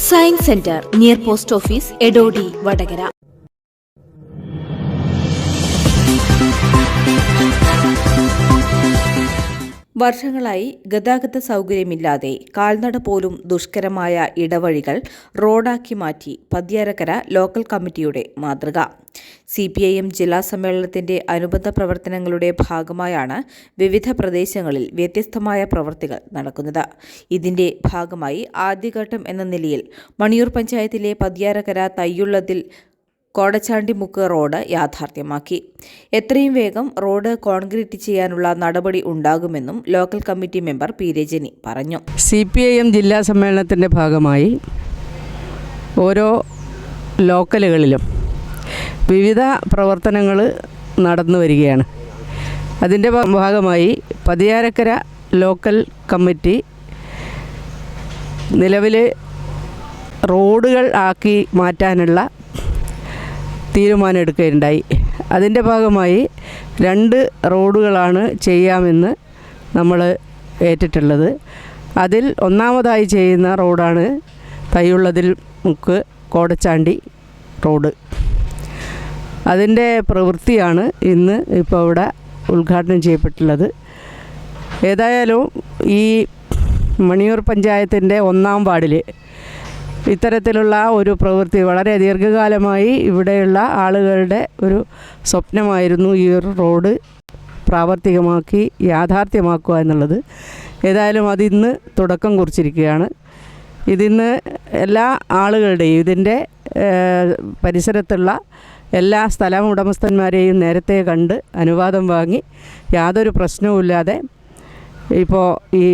Science centre near post office Edodi Vadakara. വർഷങ്ങളായി ഗതാഗത സൗകര്യമില്ലാതെ കാൽനട പോലും ദുഷ്കരമായ ഇടവഴികൾ റോഡാക്കി മാറ്റി പദ്യാരക്കര ലോക്കൽ കമ്മിറ്റിയുടെ മാതൃക. CPIM ജില്ലാ സമ്മേളനത്തിന്റെ അനുബന്ധ പ്രവർത്തനങ്ങളുടെ ഭാഗമായാണ് വിവിധ പ്രദേശങ്ങളിൽ വ്യത്യസ്തമായ പ്രവൃത്തികൾ നടക്കുന്നത്. ഇതിന്റെ ഭാഗമായി ആദ്യഘട്ടം എന്ന നിലയിൽ മണിയൂർ പഞ്ചായത്തിലെ പദ്യാരക്കര തയ്യുള്ളതിൽ കോടച്ചാണ്ടിമുക്ക് റോഡ് യാഥാർത്ഥ്യമാക്കി. എത്രയും വേഗം റോഡ് കോൺക്രീറ്റ് ചെയ്യാനുള്ള നടപടി ഉണ്ടാകുമെന്നും local committee member P Rajani പറഞ്ഞു. CPIM ജില്ലാ സമ്മേളനത്തിൻ്റെ ഭാഗമായി ഓരോ ലോക്കലുകളിലും വിവിധ പ്രവർത്തനങ്ങൾ നടന്നു വരികയാണ്. അതിൻ്റെ ഭാഗമായി പതിയാരക്കര ലോക്കൽ കമ്മിറ്റി നിലവിൽ റോഡുകൾ ആക്കി മാറ്റാനുള്ള തീരുമാനമെടുക്കുകയുണ്ടായി. അതിൻ്റെ ഭാഗമായി 2 റോഡുകളാണ് ചെയ്യാമെന്ന് നമ്മൾ ഏറ്റിട്ടുള്ളത്. അതിൽ ഒന്നാമതായി ചെയ്യുന്ന റോഡാണ് തയ്യുള്ളതിൽ മുക്ക് കോടച്ചാണ്ടി റോഡ്. അതിൻ്റെ പ്രവൃത്തിയാണ് ഇന്ന് ഇപ്പോൾ ഇവിടെ ഉദ്ഘാടനം ചെയ്യപ്പെട്ടുള്ളത്. ഏതായാലും ഈ മണിയൂർ പഞ്ചായത്തിൻ്റെ 1-ാം വാർഡിൽ ഇത്തരത്തിലുള്ള ഒരു പ്രവൃത്തി വളരെ ദീർഘകാലമായി ഇവിടെയുള്ള ആളുകളുടെ ഒരു സ്വപ്നമായിരുന്നു ഈ ഒരു റോഡ് പ്രാവർത്തികമാക്കി യാഥാർത്ഥ്യമാക്കുക എന്നുള്ളത്. ഏതായാലും അതിന്ന് തുടക്കം കുറിച്ചിരിക്കുകയാണ്. ഇതിന്ന് എല്ലാ ആളുകളുടെയും ഇതിൻ്റെ പരിസരത്തുള്ള എല്ലാ സ്ഥല ഉടമസ്ഥന്മാരെയും നേരത്തെ കണ്ട് അനുവാദം വാങ്ങി യാതൊരു പ്രശ്നവുമില്ലാതെ ഇപ്പോൾ ഈ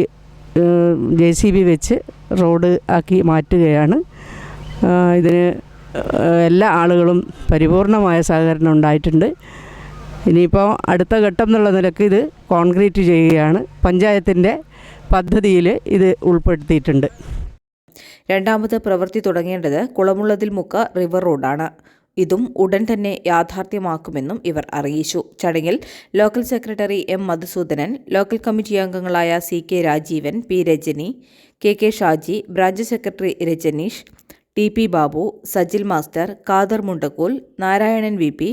JCB വെച്ച് റോഡ് ആക്കി മാറ്റുകയാണ്. ഇതിന് എല്ലാ ആളുകളും പരിപൂർണമായ സഹകരണം ഉണ്ടായിട്ടുണ്ട്. ഇനിയിപ്പോൾ അടുത്ത ഘട്ടം എന്നുള്ള നിലക്ക് ഇത് കോൺക്രീറ്റ് ചെയ്യുകയാണ്. പഞ്ചായത്തിൻ്റെ പദ്ധതിയിൽ ഇത് ഉൾപ്പെടുത്തിയിട്ടുണ്ട്. രണ്ടാമത് പ്രവൃത്തി തുടങ്ങേണ്ടത് കുളമുള്ളതിൽ മുക്ക് റിവർ റോഡാണ്. ഇതും ഉടൻ തന്നെ യാഥാർത്ഥ്യമാക്കുമെന്നും ഇവർ അറിയിച്ചു. ചടങ്ങിൽ local secretary M. Madhusoodanan, local committee അംഗങ്ങളായ CK Rajeevan, P. Rajani, KK Shaji, branch secretary Rajneesh, TP Babu, Sajil master, Khader Mundakkool, Narayanan VP,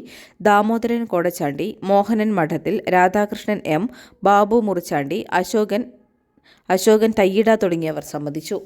Damodaran Kodachandi, Mohanan Madathil, Radhakrishnan M, Babu Murichandi, Ashokan തയ്യിട തുടങ്ങിയവർ സംബന്ധിച്ചു.